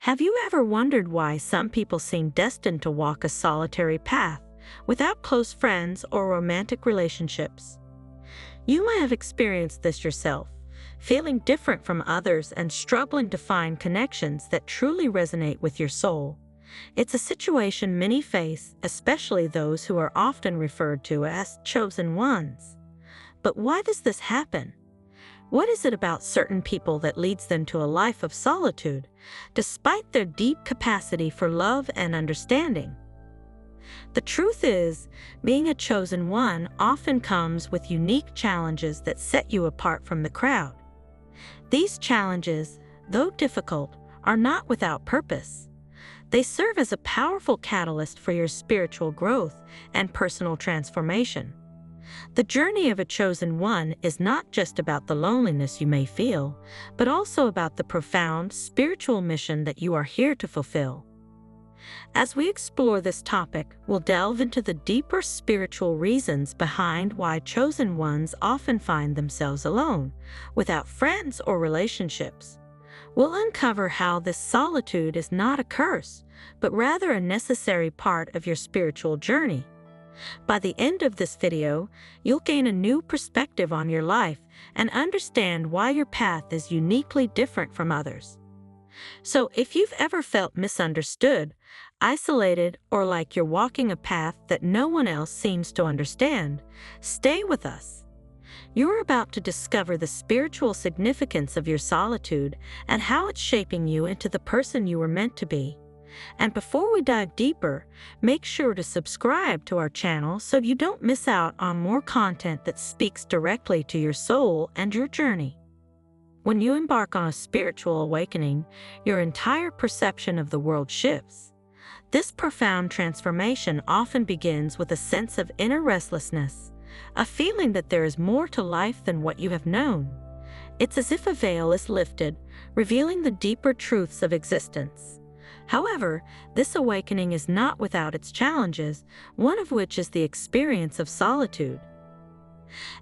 Have you ever wondered why some people seem destined to walk a solitary path without close friends or romantic relationships? You might have experienced this yourself, feeling different from others and struggling to find connections that truly resonate with your soul. It's a situation many face, especially those who are often referred to as chosen ones. But why does this happen? What is it about certain people that leads them to a life of solitude, despite their deep capacity for love and understanding? The truth is, being a chosen one often comes with unique challenges that set you apart from the crowd. These challenges, though difficult, are not without purpose. They serve as a powerful catalyst for your spiritual growth and personal transformation. The journey of a chosen one is not just about the loneliness you may feel, but also about the profound spiritual mission that you are here to fulfill. As we explore this topic, we'll delve into the deeper spiritual reasons behind why chosen ones often find themselves alone, without friends or relationships. We'll uncover how this solitude is not a curse, but rather a necessary part of your spiritual journey. By the end of this video, you'll gain a new perspective on your life and understand why your path is uniquely different from others. So if you've ever felt misunderstood, isolated, or like you're walking a path that no one else seems to understand, stay with us. You're about to discover the spiritual significance of your solitude and how it's shaping you into the person you were meant to be. And before we dive deeper, make sure to subscribe to our channel so you don't miss out on more content that speaks directly to your soul and your journey. When you embark on a spiritual awakening, your entire perception of the world shifts. This profound transformation often begins with a sense of inner restlessness, a feeling that there is more to life than what you have known. It's as if a veil is lifted, revealing the deeper truths of existence. However, this awakening is not without its challenges, one of which is the experience of solitude.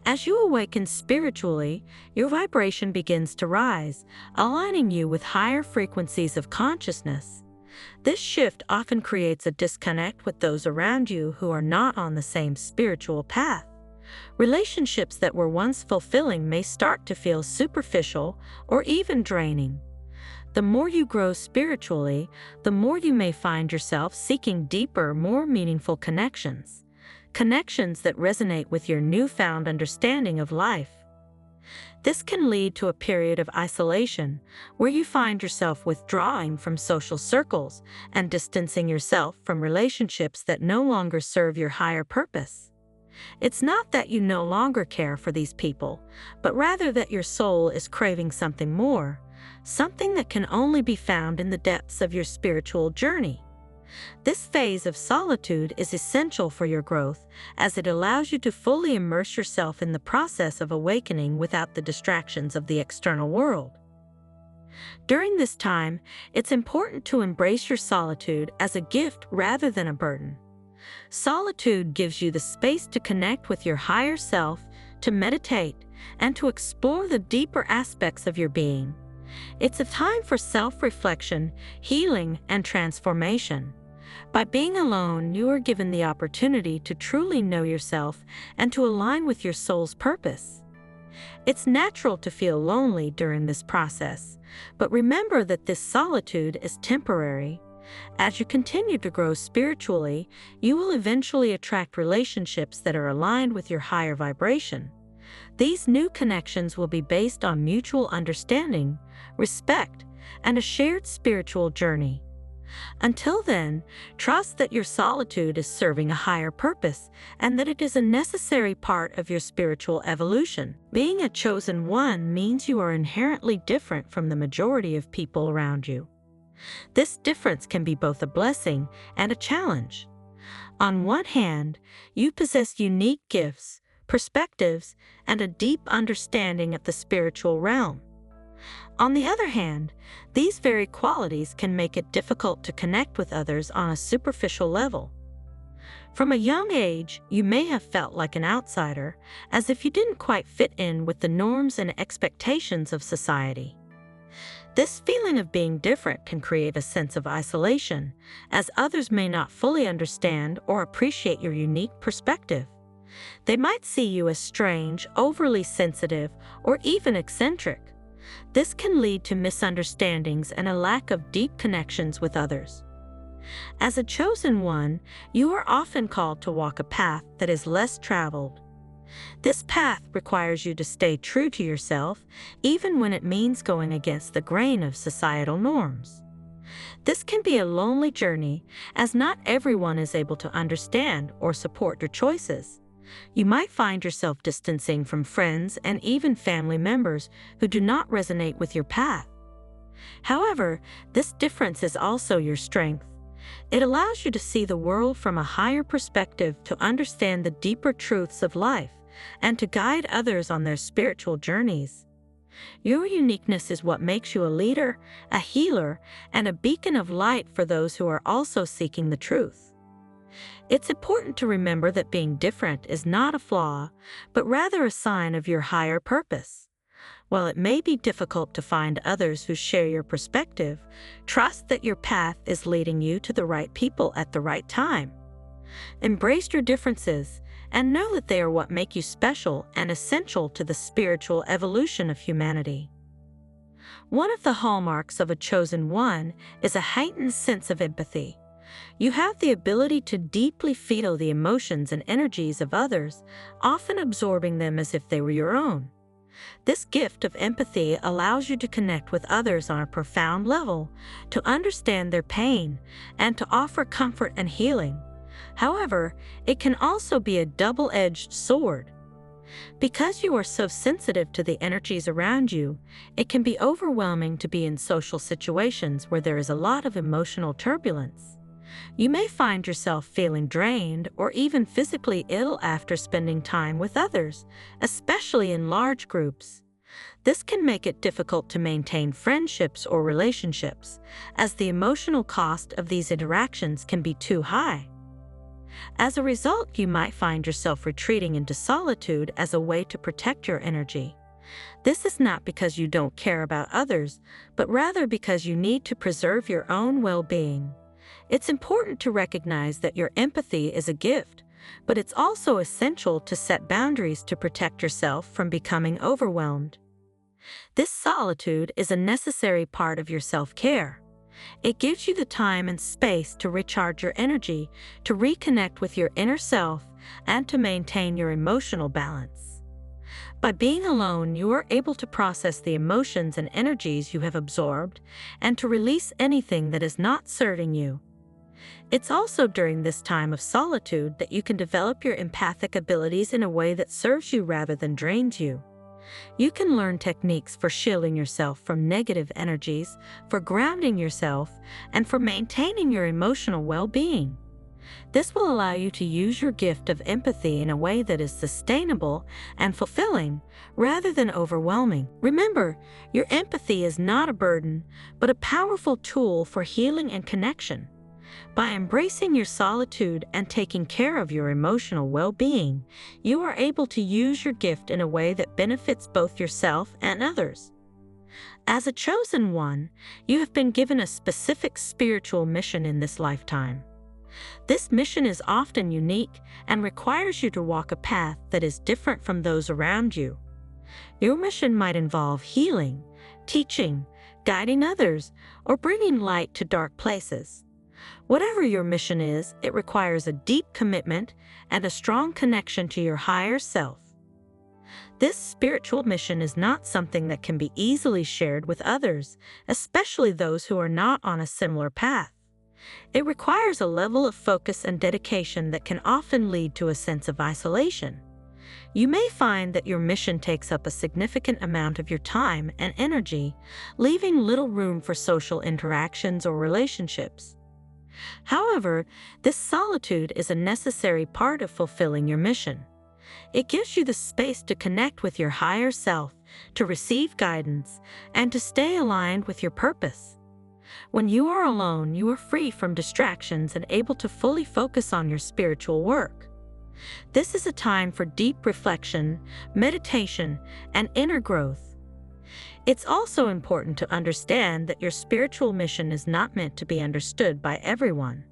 As you awaken spiritually, your vibration begins to rise, aligning you with higher frequencies of consciousness. This shift often creates a disconnect with those around you who are not on the same spiritual path. Relationships that were once fulfilling may start to feel superficial or even draining. The more you grow spiritually, the more you may find yourself seeking deeper, more meaningful connections. Connections that resonate with your newfound understanding of life. This can lead to a period of isolation, where you find yourself withdrawing from social circles and distancing yourself from relationships that no longer serve your higher purpose. It's not that you no longer care for these people, but rather that your soul is craving something more, something that can only be found in the depths of your spiritual journey. This phase of solitude is essential for your growth, as it allows you to fully immerse yourself in the process of awakening without the distractions of the external world. During this time, it's important to embrace your solitude as a gift rather than a burden. Solitude gives you the space to connect with your higher self, to meditate, and to explore the deeper aspects of your being. It's a time for self-reflection, healing, and transformation. By being alone, you are given the opportunity to truly know yourself and to align with your soul's purpose. It's natural to feel lonely during this process, but remember that this solitude is temporary. As you continue to grow spiritually, you will eventually attract relationships that are aligned with your higher vibration. These new connections will be based on mutual understanding, respect, and a shared spiritual journey. Until then, trust that your solitude is serving a higher purpose and that it is a necessary part of your spiritual evolution. Being a chosen one means you are inherently different from the majority of people around you. This difference can be both a blessing and a challenge. On one hand, you possess unique gifts, perspectives, and a deep understanding of the spiritual realm. On the other hand, these very qualities can make it difficult to connect with others on a superficial level. From a young age, you may have felt like an outsider, as if you didn't quite fit in with the norms and expectations of society. This feeling of being different can create a sense of isolation, as others may not fully understand or appreciate your unique perspective. They might see you as strange, overly sensitive, or even eccentric. This can lead to misunderstandings and a lack of deep connections with others. As a chosen one, you are often called to walk a path that is less traveled. This path requires you to stay true to yourself, even when it means going against the grain of societal norms. This can be a lonely journey, as not everyone is able to understand or support your choices. You might find yourself distancing from friends and even family members who do not resonate with your path. However, this difference is also your strength. It allows you to see the world from a higher perspective, to understand the deeper truths of life, and to guide others on their spiritual journeys. Your uniqueness is what makes you a leader, a healer, and a beacon of light for those who are also seeking the truth. It's important to remember that being different is not a flaw, but rather a sign of your higher purpose. While it may be difficult to find others who share your perspective, trust that your path is leading you to the right people at the right time. Embrace your differences and know that they are what make you special and essential to the spiritual evolution of humanity. One of the hallmarks of a chosen one is a heightened sense of empathy. You have the ability to deeply feel the emotions and energies of others, often absorbing them as if they were your own. This gift of empathy allows you to connect with others on a profound level, to understand their pain, and to offer comfort and healing. However, it can also be a double-edged sword. Because you are so sensitive to the energies around you, it can be overwhelming to be in social situations where there is a lot of emotional turbulence. You may find yourself feeling drained or even physically ill after spending time with others, especially in large groups. This can make it difficult to maintain friendships or relationships, as the emotional cost of these interactions can be too high. As a result, you might find yourself retreating into solitude as a way to protect your energy. This is not because you don't care about others, but rather because you need to preserve your own well-being. It's important to recognize that your empathy is a gift, but it's also essential to set boundaries to protect yourself from becoming overwhelmed. This solitude is a necessary part of your self-care. It gives you the time and space to recharge your energy, to reconnect with your inner self, and to maintain your emotional balance. By being alone, you are able to process the emotions and energies you have absorbed, and to release anything that is not serving you. It's also during this time of solitude that you can develop your empathic abilities in a way that serves you rather than drains you. You can learn techniques for shielding yourself from negative energies, for grounding yourself, and for maintaining your emotional well-being. This will allow you to use your gift of empathy in a way that is sustainable and fulfilling, rather than overwhelming. Remember, your empathy is not a burden, but a powerful tool for healing and connection. By embracing your solitude and taking care of your emotional well-being, you are able to use your gift in a way that benefits both yourself and others. As a chosen one, you have been given a specific spiritual mission in this lifetime. This mission is often unique and requires you to walk a path that is different from those around you. Your mission might involve healing, teaching, guiding others, or bringing light to dark places. Whatever your mission is, it requires a deep commitment and a strong connection to your higher self. This spiritual mission is not something that can be easily shared with others, especially those who are not on a similar path. It requires a level of focus and dedication that can often lead to a sense of isolation. You may find that your mission takes up a significant amount of your time and energy, leaving little room for social interactions or relationships. However, this solitude is a necessary part of fulfilling your mission. It gives you the space to connect with your higher self, to receive guidance, and to stay aligned with your purpose. When you are alone, you are free from distractions and able to fully focus on your spiritual work. This is a time for deep reflection, meditation, and inner growth. It's also important to understand that your spiritual mission is not meant to be understood by everyone.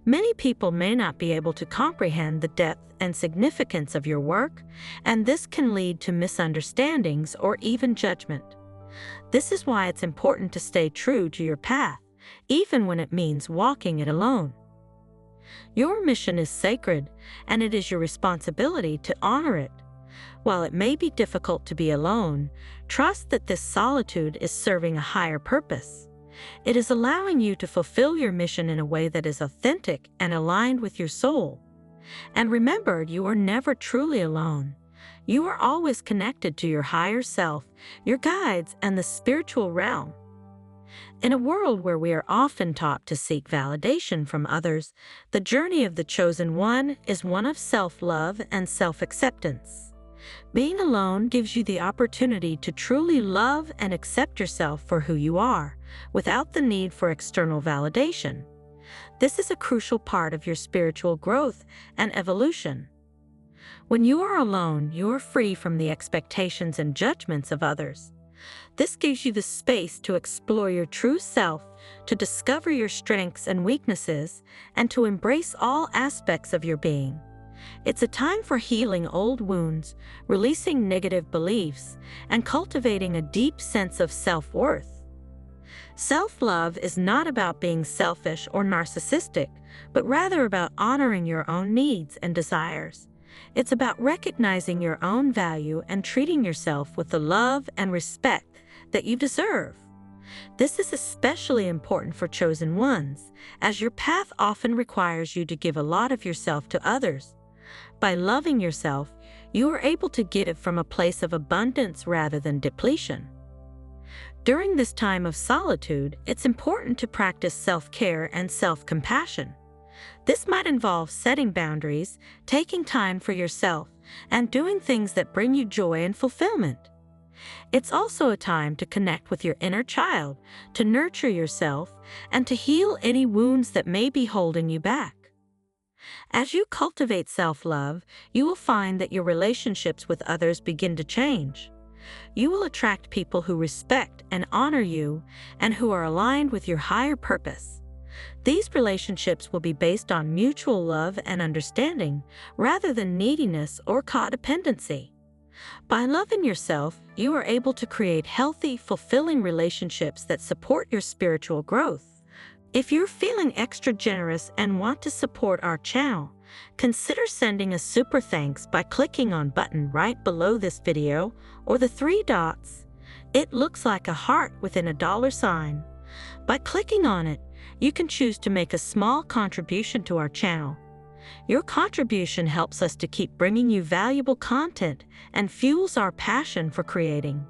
Many people may not be able to comprehend the depth and significance of your work, and this can lead to misunderstandings or even judgment. This is why it's important to stay true to your path, even when it means walking it alone. Your mission is sacred, and it is your responsibility to honor it. While it may be difficult to be alone, trust that this solitude is serving a higher purpose. It is allowing you to fulfill your mission in a way that is authentic and aligned with your soul. And remember, you are never truly alone. You are always connected to your higher self, your guides, and the spiritual realm. In a world where we are often taught to seek validation from others, the journey of the chosen one is one of self-love and self-acceptance. Being alone gives you the opportunity to truly love and accept yourself for who you are, without the need for external validation. This is a crucial part of your spiritual growth and evolution. When you are alone, you are free from the expectations and judgments of others. This gives you the space to explore your true self, to discover your strengths and weaknesses, and to embrace all aspects of your being. It's a time for healing old wounds, releasing negative beliefs, and cultivating a deep sense of self-worth. Self-love is not about being selfish or narcissistic, but rather about honoring your own needs and desires. It's about recognizing your own value and treating yourself with the love and respect that you deserve. This is especially important for chosen ones, as your path often requires you to give a lot of yourself to others. By loving yourself, you are able to give from a place of abundance rather than depletion. During this time of solitude, it's important to practice self-care and self-compassion. This might involve setting boundaries, taking time for yourself, and doing things that bring you joy and fulfillment. It's also a time to connect with your inner child, to nurture yourself, and to heal any wounds that may be holding you back. As you cultivate self-love, you will find that your relationships with others begin to change. You will attract people who respect and honor you and who are aligned with your higher purpose. These relationships will be based on mutual love and understanding rather than neediness or codependency. By loving yourself, you are able to create healthy, fulfilling relationships that support your spiritual growth. If you're feeling extra generous and want to support our channel, consider sending a super thanks by clicking on button right below this video or the 3 dots. It looks like a heart within a dollar sign. By clicking on it, you can choose to make a small contribution to our channel. Your contribution helps us to keep bringing you valuable content and fuels our passion for creating.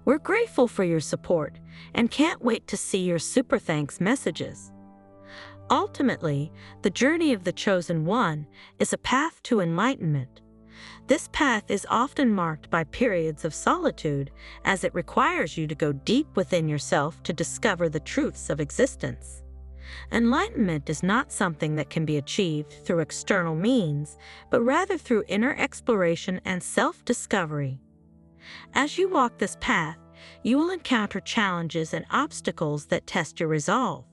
We're grateful for your support and can't wait to see your super thanks messages. Ultimately, the journey of the chosen one is a path to enlightenment. This path is often marked by periods of solitude, as it requires you to go deep within yourself to discover the truths of existence. Enlightenment is not something that can be achieved through external means, but rather through inner exploration and self-discovery. As you walk this path, you will encounter challenges and obstacles that test your resolve.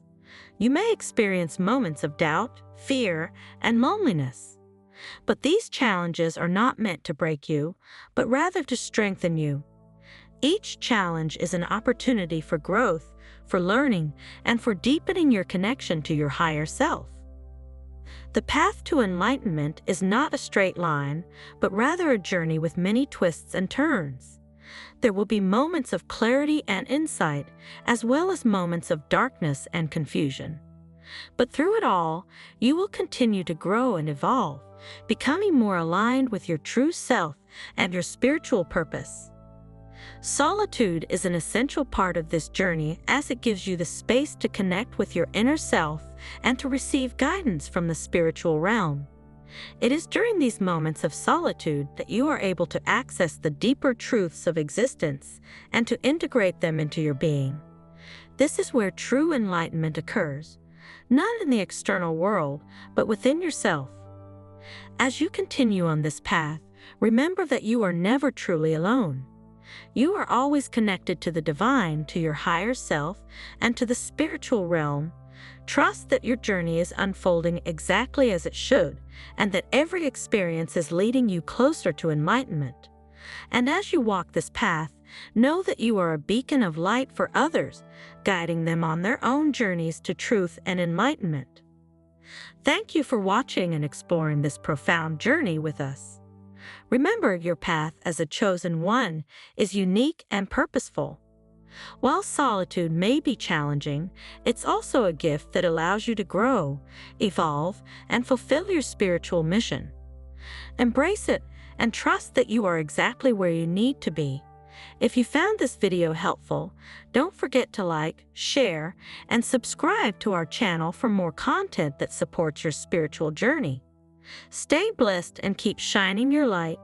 You may experience moments of doubt, fear, and loneliness. But these challenges are not meant to break you, but rather to strengthen you. Each challenge is an opportunity for growth, for learning, and for deepening your connection to your higher self. The path to enlightenment is not a straight line, but rather a journey with many twists and turns. There will be moments of clarity and insight, as well as moments of darkness and confusion. But through it all, you will continue to grow and evolve, becoming more aligned with your true self and your spiritual purpose. Solitude is an essential part of this journey, as it gives you the space to connect with your inner self and to receive guidance from the spiritual realm. It is during these moments of solitude that you are able to access the deeper truths of existence and to integrate them into your being. This is where true enlightenment occurs, not in the external world, but within yourself. As you continue on this path, remember that you are never truly alone. You are always connected to the divine, to your higher self, and to the spiritual realm. Trust that your journey is unfolding exactly as it should, and that every experience is leading you closer to enlightenment. And as you walk this path, know that you are a beacon of light for others, guiding them on their own journeys to truth and enlightenment. Thank you for watching and exploring this profound journey with us. Remember, your path as a chosen one is unique and purposeful. While solitude may be challenging, it's also a gift that allows you to grow, evolve, and fulfill your spiritual mission. Embrace it and trust that you are exactly where you need to be. If you found this video helpful, don't forget to like, share, and subscribe to our channel for more content that supports your spiritual journey. Stay blessed and keep shining your light.